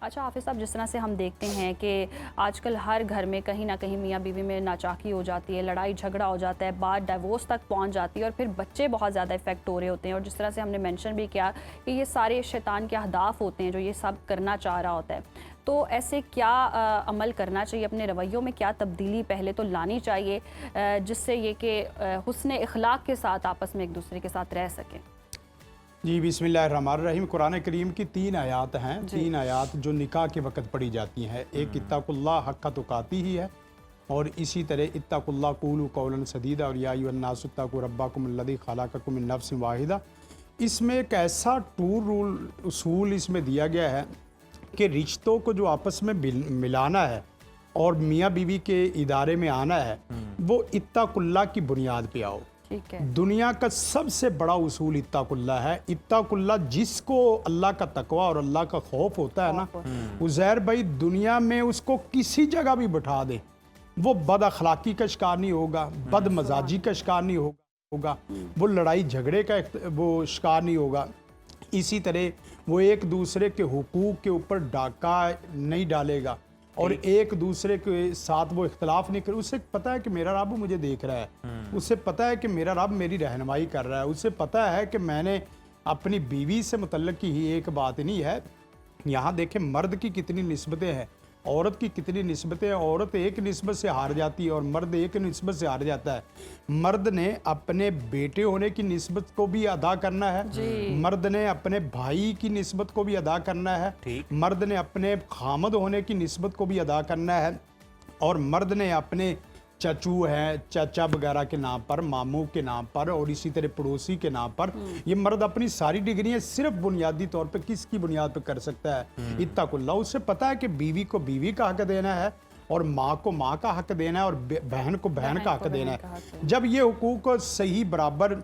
اچھا حافظ صاحب، جس طرح سے ہم دیکھتے ہیں کہ آج کل ہر گھر میں کہیں نہ کہیں میاں بیوی میں ناچاکی ہو جاتی ہے، لڑائی جھگڑا ہو جاتا ہے، بات ڈائیورس تک پہنچ جاتی ہے اور پھر بچے بہت زیادہ افیکٹ ہو رہے ہوتے ہیں، اور جس طرح سے ہم نے مینشن بھی کیا کہ یہ سارے شیطان کے اہداف ہوتے ہیں جو یہ سب کرنا چاہ رہا ہوتا ہے. تو ایسے کیا عمل کرنا چاہیے، اپنے رویوں میں کیا تبدیلی پہلے تو لانی چاہیے جس سے یہ کہ حسن اخلاق کے ساتھ آپس میں ایک دوسرے کے ساتھ رہ سکیں؟ جی بسم اللہ الرحمن الرحیم. قرآن کریم کی 3 آیات ہیں. 3 آیات جو نکاح کے وقت پڑھی جاتی ہیں. ایک اتقوا اللہ حق تقاتی ہی ہے، اور اسی طرح اتقوا اللہ قولوا قولا سدیدا اور یا ایھا الناس اتقوا ربکم الذی خلقکم من نفس واحدہ. اس میں ایک ایسا رول اصول اس میں دیا گیا ہے کہ رشتوں کو جو آپس میں ملانا ہے اور میاں بیوی کے ادارے میں آنا ہے وہ اتقوا اللہ کی بنیاد پہ آؤ. دنیا کا سب سے بڑا اصول اتقوا اللہ ہے. اتقوا اللہ، جس کو اللہ کا تقوی اور اللہ کا خوف ہوتا ہے نا، عزیر بھائی دنیا میں اس کو کسی جگہ بھی بٹھا دے وہ بد اخلاقی کا شکار نہیں ہوگا، بد مزاجی کا شکار نہیں ہوگا، وہ لڑائی جھگڑے کا وہ شکار نہیں ہوگا. اسی طرح وہ ایک دوسرے کے حقوق کے اوپر ڈاکہ نہیں ڈالے گا اور ایک دوسرے کے ساتھ وہ اختلاف نہیں کرے. اسے پتہ ہے کہ میرا رب مجھے دیکھ رہا ہے، اسے پتہ ہے کہ میرا رب میری رہنمائی کر رہا ہے، اسے پتہ ہے کہ میں نے اپنی بیوی سے متعلق کی ہی ایک بات نہیں ہے. یہاں دیکھیں مرد کی کتنی نسبتیں ہیں، عورت کی کتنی نسبتیں ہیں. عورت ایک نسبت سے ہار جاتی ہے اور مرد ایک نسبت سے ہار جاتا ہے. مرد نے اپنے بیٹے ہونے کی نسبت کو بھی ادا کرنا ہے، مرد نے اپنے بھائی کی نسبت کو بھی ادا کرنا ہے، مرد نے اپنے خامد ہونے کی نسبت کو بھی ادا کرنا ہے، اور مرد نے اپنے چچو ہیں، چچا وغیرہ کے نام پر، ماموں کے نام پر، اور اسی طرح پڑوسی کے نام پر. یہ مرد اپنی ساری ڈگریاں صرف بنیادی طور پہ کس کی بنیاد پہ کر سکتا ہے؟ اتقوا اللہ. اسے پتہ ہے کہ بیوی کو بیوی کا حق دینا ہے اور ماں کو ماں کا حق دینا ہے اور بہن کو بہن کا حق دینا ہے. جب یہ حقوق صحیح برابر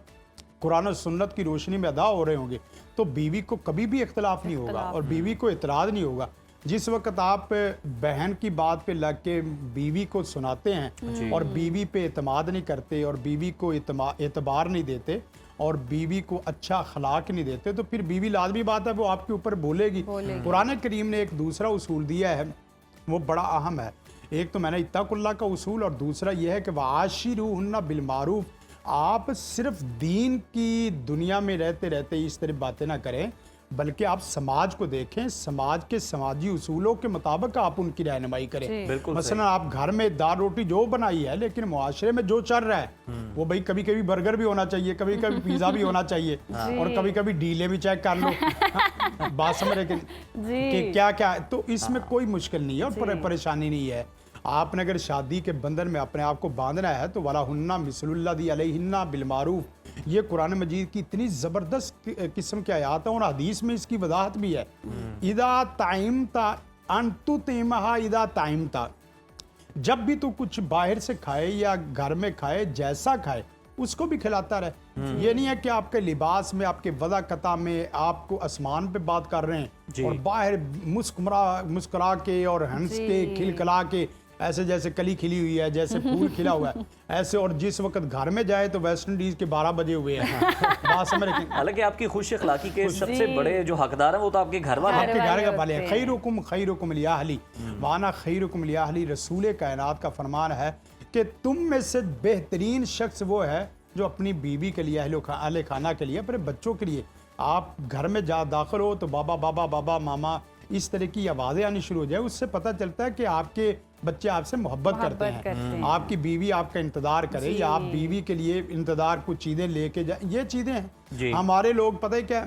قرآن و سنت کی روشنی میں ادا ہو رہے ہوں گے تو بیوی کو کبھی بھی اختلاف نہیں ہوگا اور بیوی کو اعتراض نہیں ہوگا. جس وقت آپ بہن کی بات پہ لگ کے بیوی کو سناتے ہیں اور بیوی پہ اعتماد نہیں کرتے اور بیوی کو اعتبار نہیں دیتے اور بیوی کو اچھا اخلاق نہیں دیتے تو پھر بیوی لازمی بات ہے وہ آپ کے اوپر بولے گی. قرآن کریم نے ایک دوسرا اصول دیا ہے، وہ بڑا اہم ہے. ایک تو میں نے اتقوا اللہ کا اصول، اور دوسرا یہ ہے کہ وعاشروہن بالمعروف. آپ صرف دین کی دنیا میں رہتے رہتے اس طرح باتیں نہ کریں بلکہ آپ سماج کو دیکھیں، سماج کے سماجی اصولوں کے مطابق آپ ان کی رہنمائی کریں. مثلا آپ گھر میں دال روٹی جو بنائی ہے لیکن معاشرے میں جو چل رہا ہے وہ بھائی کبھی کبھی برگر بھی ہونا چاہیے، کبھی کبھی پیزا بھی ہونا چاہیے اور کبھی کبھی ڈیلے بھی چیک کر لو. بات سمجھ رہے کہ کیا کیا، تو اس میں کوئی مشکل نہیں ہے اور پریشانی نہیں ہے. آپ نے اگر شادی کے بندھن میں اپنے آپ کو باندھنا ہے تو وَلَهُنَّ مِثْلُ الَّذِي عَلَيْهِنَّ بِالْمَعْرُوفِ. یہ قرآن مجید کی اتنی زبردست قسم کے آیات ہیں اور حدیث میں اس کی وضاحت بھی ہے. اِذَا طَعِمْتَ أَن تُطْعِمَهَا اِذَا طَعِمْتَ. جب بھی تو کچھ باہر سے کھائے یا گھر میں کھائے، جیسا کھائے اس کو بھی کھلاتا رہے. یہ نہیں ہے کہ آپ کے لباس میں، آپ کے وضع قطع میں آپ کو آسمان پہ بات کر رہے ہیں اور باہر مسکرا کے اور ہنس کے کھلکھلا کے ایسے جیسے کلی کھلی ہوئی ہے، جیسے پھول کھلا ہوا ہے ایسے، اور جس وقت گھر میں جائے تو ویسٹ انڈیز کے 12 بجے ہوئے ہیں. بات سمجھ رہے ہیں؟ حالانکہ آپ کی خوش اخلاقی کے سب سے بڑے جو حقدار ہیں وہ تو آپ کے گھر والے ہیں، آپ کے گھر والے ہیں. خیرکم خیرکم لأہلی وانا خیرکم لأہلی. رسول کائنات کا فرمان ہے کہ تم میں سے بہترین شخص وہ ہے جو اپنی بیوی کے لیے، اہل خانہ کے لیے، اپنے بچوں کے لیے. آپ گھر میں جا داخل ہو تو بابا بابا بابا ماما اس طرح کی آوازیں آنی شروع ہو جائے، اس سے پتہ چلتا ہے کہ آپ کے بچے آپ سے محبت کرتے ہیں. آپ کی بیوی آپ کا انتظار کرے یا آپ بیوی کے لیے انتظار کچھ چیزیں لے کے جائیں، یہ چیزیں ہیں. ہمارے لوگ پتہ ہے کیا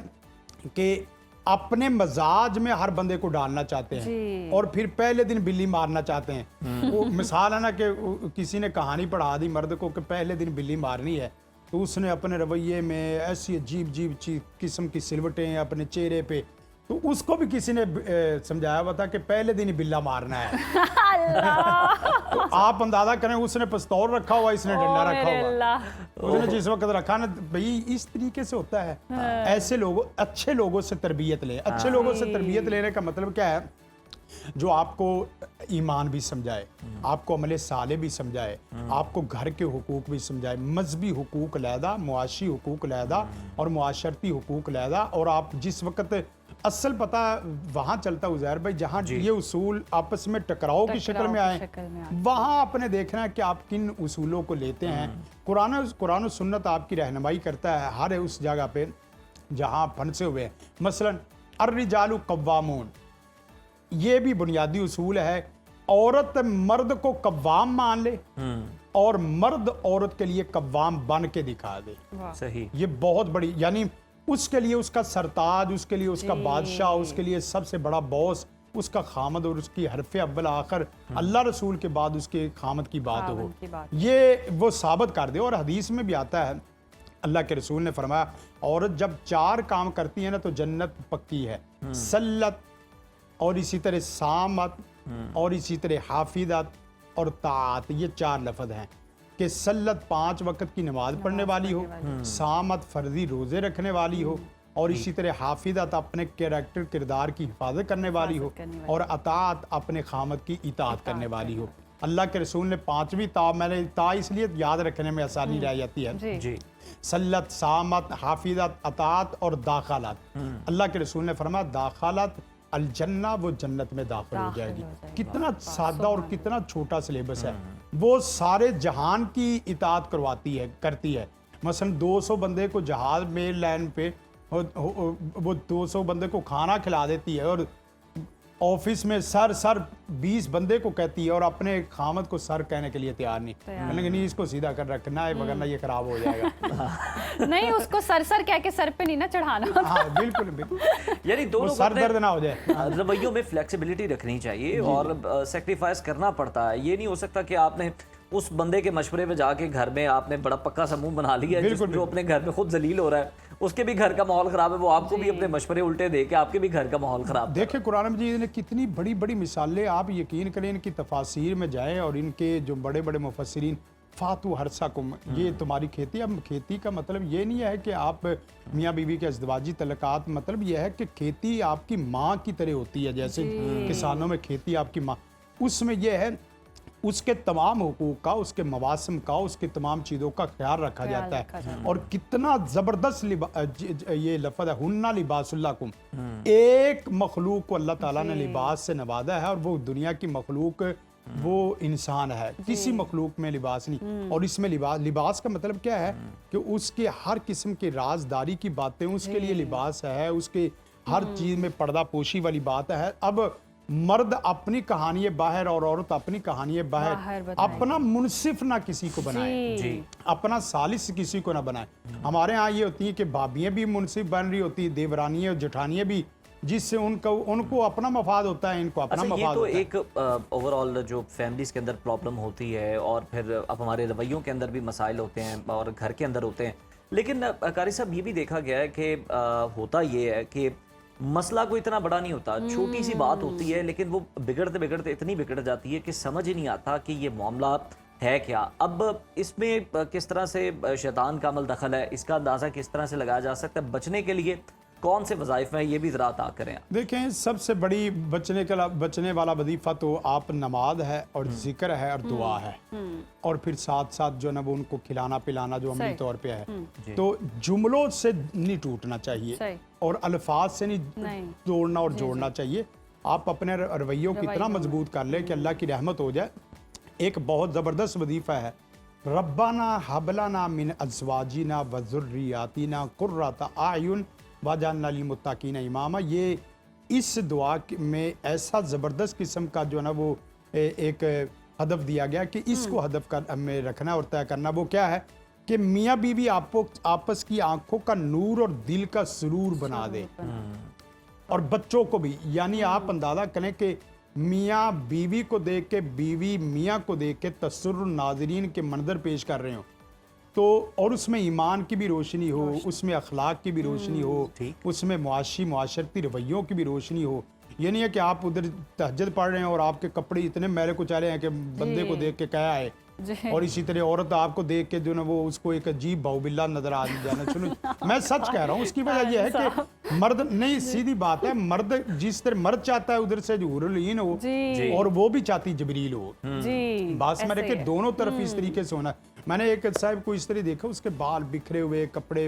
کہ اپنے مزاج میں ہر بندے کو ڈالنا چاہتے ہیں اور پھر پہلے دن بلی مارنا چاہتے ہیں. وہ مثال ہے نا کہ کسی نے کہانی پڑھا دی مرد کو کہ پہلے دن بلی مارنی ہے تو اس نے اپنے رویے میں ایسی عجیب عجیب قسم کی سلوٹیں اپنے چہرے پہ، تو اس کو بھی کسی نے سمجھایا ہوا تھا کہ پہلے دن ہی بلا مارنا ہے. تو آپ اندازہ کریں اس نے پستول رکھا ہوا، اس نے ڈنڈا رکھا ہوا. اس نے جس وقت رکھا نا بھئی اس طریقے سے ہوتا ہے. ایسے لوگوں، اچھے لوگوں سے تربیت لیں. اچھے لوگوں سے تربیت لینے کا مطلب کیا ہے؟ جو آپ کو ایمان بھی سمجھائے، آپ کو عمل صالح بھی سمجھائے، آپ کو گھر کے حقوق بھی سمجھائے، مذہبی حقوق علیحدہ، معاشی حقوق علیحدہ اور معاشرتی حقوق علیحدہ. اور آپ جس وقت اصل پتہ وہاں چلتا عزیر بھائی جہاں یہ اصول آپس میں ٹکراؤ کی شکل میں آئے وہاں آپ نے دیکھنا ہے کہ آپ کن اصولوں کو لیتے ہیں. قرآن و سنت آپ کی رہنمائی کرتا ہے ہر اس جگہ پہ جہاں پھنسے ہوئے ہیں. مثلا الرجال قوامون، یہ بھی بنیادی اصول ہے. عورت مرد کو قوام مان لے اور مرد عورت کے لیے قوام بن کے دکھا دے. صحیح. یہ بہت بڑی، یعنی اس کے لیے اس کا سرتاج، اس کے لیے اس کا بادشاہ، اس کے لیے سب سے بڑا باس اس کا خامد اور اس کی حرف اول آخر اللہ رسول کے بعد اس کے خامد کی بات ہو، یہ وہ ثابت کر دے. اور حدیث میں بھی آتا ہے اللہ کے رسول نے فرمایا عورت جب 4 کام کرتی ہے نا تو جنت پکی ہے. سلت، اور اسی طرح سامت، اور اسی طرح حافظت اور طاعت. یہ 4 لفظ ہیں کہ سلت 5 وقت کی نماز پڑھنے والی ہو، سامت فرضی روزے رکھنے والی ہو، اور اسی طرح حافظت اپنے کریکٹر کردار کی حفاظت کرنے والی ہو، اور اطاعت اپنے خامد کی اطاعت کرنے والی ہو. اللہ کے رسول نے 5ویں تا، میں نے تا اس لیے یاد رکھنے میں آسانی رہ جاتی ہے، جی. سلت، سامت، حافظت، اطاعت اور داخلات. اللہ کے رسول نے فرمایا داخلات الجنہ، وہ جنت میں داخل ہو جائے گی. کتنا سادہ اور کتنا چھوٹا سلیبس ہے. وہ سارے جہان کی اطاعت کرتی ہے. مثلا 200 بندے کو جہاز میل لائن پہ وہ 200 بندے کو کھانا کھلا دیتی ہے، اور آفس میں سر 20 بندے کو کہتی ہے اور اپنے خامد کو سر کہنے کے لیے تیار نہیں. نہیں اس کو سیدھا کر رکھنا ہے وگرنہ یہ خراب ہو جائے گا. نہیں اس کو سر کہہ کے سر پہ نہیں نہ چڑھانا. ہاں بالکل بالکل، یعنی دونوں سر درد نہ ہو جائے. رویوں میں فلیکسیبلٹی رکھنی چاہیے اور سیکریفائز کرنا پڑتا ہے. یہ نہیں ہو سکتا کہ آپ نے اس بندے کے مشورے پہ جا کے گھر میں آپ نے بڑا پکا سا منہ بنا لیا ہے جو اپنے گھر میں خود ذلیل ہو رہا ہے، اس کے بھی گھر کا ماحول خراب ہے، وہ آپ کو بھی اپنے مشورے الٹے دے کے آپ کے بھی گھر کا ماحول خراب. دیکھیں قرآن مجید نے کتنی بڑی بڑی مثالیں، آپ یقین کریں ان کی تفاسیر میں جائیں اور ان کے جو بڑے بڑے مفسرین فاتو حرثکم، یہ تمہاری کھیتی. اب کھیتی کا مطلب یہ نہیں ہے کہ آپ میاں بیوی کے ازدواجی تعلقات، مطلب یہ ہے کہ کھیتی آپ کی ماں کی طرح ہوتی ہے. جیسے کسانوں میں کھیتی آپ کی ماں، اس میں یہ ہے اس کے تمام حقوق کا، اس کے مواسم کا، اس کے تمام چیزوں کا خیال رکھا جاتا ہے. اور کتنا زبردست یہ لفظ ہے ہننا لباس لکم. ایک مخلوق کو اللہ تعالیٰ نے لباس سے نوازا ہے، اور وہ دنیا کی مخلوق وہ انسان ہے، کسی مخلوق میں لباس نہیں. اور اس میں لباس کا مطلب کیا ہے کہ اس کے ہر قسم کے رازداری کی باتیں اس کے لیے لباس ہے، اس کے ہر چیز میں پردہ پوشی والی بات ہے. اب مرد اپنی کہانی باہر اور عورت اپنی کہانی باہر، اپنا منصف نہ کسی کو بنائے، اپنا ثالث کسی کو نہ بنائے. ہمارے ہاں یہ ہوتی ہے کہ بھابیاں بھی منصف بن رہی ہوتی، دیورانیاں اور جٹھانیاں بھی، جس سے ان کو اپنا مفاد ہوتا ہے، ان کو اپنا مفاد ہوتا ہے. یہ تو ایک اوور آل جو فیملیز کے اندر پرابلم ہوتی ہے، اور پھر اب ہمارے رویوں کے اندر بھی مسائل ہوتے ہیں اور گھر کے اندر ہوتے ہیں. لیکن قاری صاحب یہ بھی دیکھا گیا ہے کہ ہوتا یہ ہے کہ مسئلہ کوئی اتنا بڑا نہیں ہوتا، چھوٹی سی بات ہوتی ہے لیکن وہ بگڑتے بگڑتے اتنی بگڑ جاتی ہے کہ سمجھ ہی نہیں آتا کہ یہ معاملات ہے کیا. اب اس میں کس طرح سے شیطان کا عمل دخل ہے، اس کا اندازہ کس طرح سے لگایا جا سکتا ہے؟ بچنے کے لیے کون سے وظائف ہیں، یہ بھی ذرا عطا کریں. دیکھیں سب سے بڑی بچنے والا وظیفہ تو آپ نماز ہے اور ذکر ہے اور دعا ہے، اور پھر ساتھ ساتھ جو ہے نا وہ ان کو کھلانا پلانا جو عملی طور پہ ہے. تو جملوں سے نہیں ٹوٹنا چاہیے اور الفاظ سے نہیں توڑنا اور جوڑنا چاہیے. آپ اپنے رویوں کی اتنا مضبوط کر لیں کہ اللہ کی رحمت ہو جائے. ایک بہت زبردست وظیفہ ہے ربنا حب لنا من ازواجنا وذریاتنا قرۃ اعین واجعلنا للمتقین اماما. یہ اس دعا میں ایسا زبردست قسم کا جو ہے نا وہ ایک ہدف دیا گیا کہ اس کو ہدف میں رکھنا اور طے کرنا. وہ کیا ہے کہ میاں بیوی آپس کی آنکھوں کا نور اور دل کا سرور بنا دے، اور بچوں کو بھی. یعنی آپ اندازہ کریں کہ میاں بیوی کو دیکھ کے، بیوی میاں کو دیکھ کے تسر ناظرین کے منظر پیش کر رہے ہوں تو، اور اس میں ایمان کی بھی روشنی ہو، اس میں اخلاق کی بھی روشنی ہو، اس میں معاشرتی رویوں کی بھی روشنی ہو. یہ نہیں ہے کہ آپ ادھر تہجد پڑھ رہے ہیں اور آپ کے کپڑے اتنے میلے کو چلے ہیں کہ بندے کو دیکھ کے کیا ہے، اور اسی طرح عورت آپ کو دیکھ کے جو نا وہ اس کو ایک عجیب بہوبلا نظر آ جانا. سنو میں سچ کہہ رہا ہوں، اس کی وجہ یہ ہے کہ مرد نہیں، سیدھی بات ہے، مرد جس طرح مرد چاہتا ہے ادھر سے حور العین ہو، اور وہ بھی چاہتی جبریل ہو. بات میں رکھے دونوں طرف اس طریقے سے ہونا. میں نے ایک صاحب کو اس طرح دیکھا، اس کے بال بکھرے ہوئے، کپڑے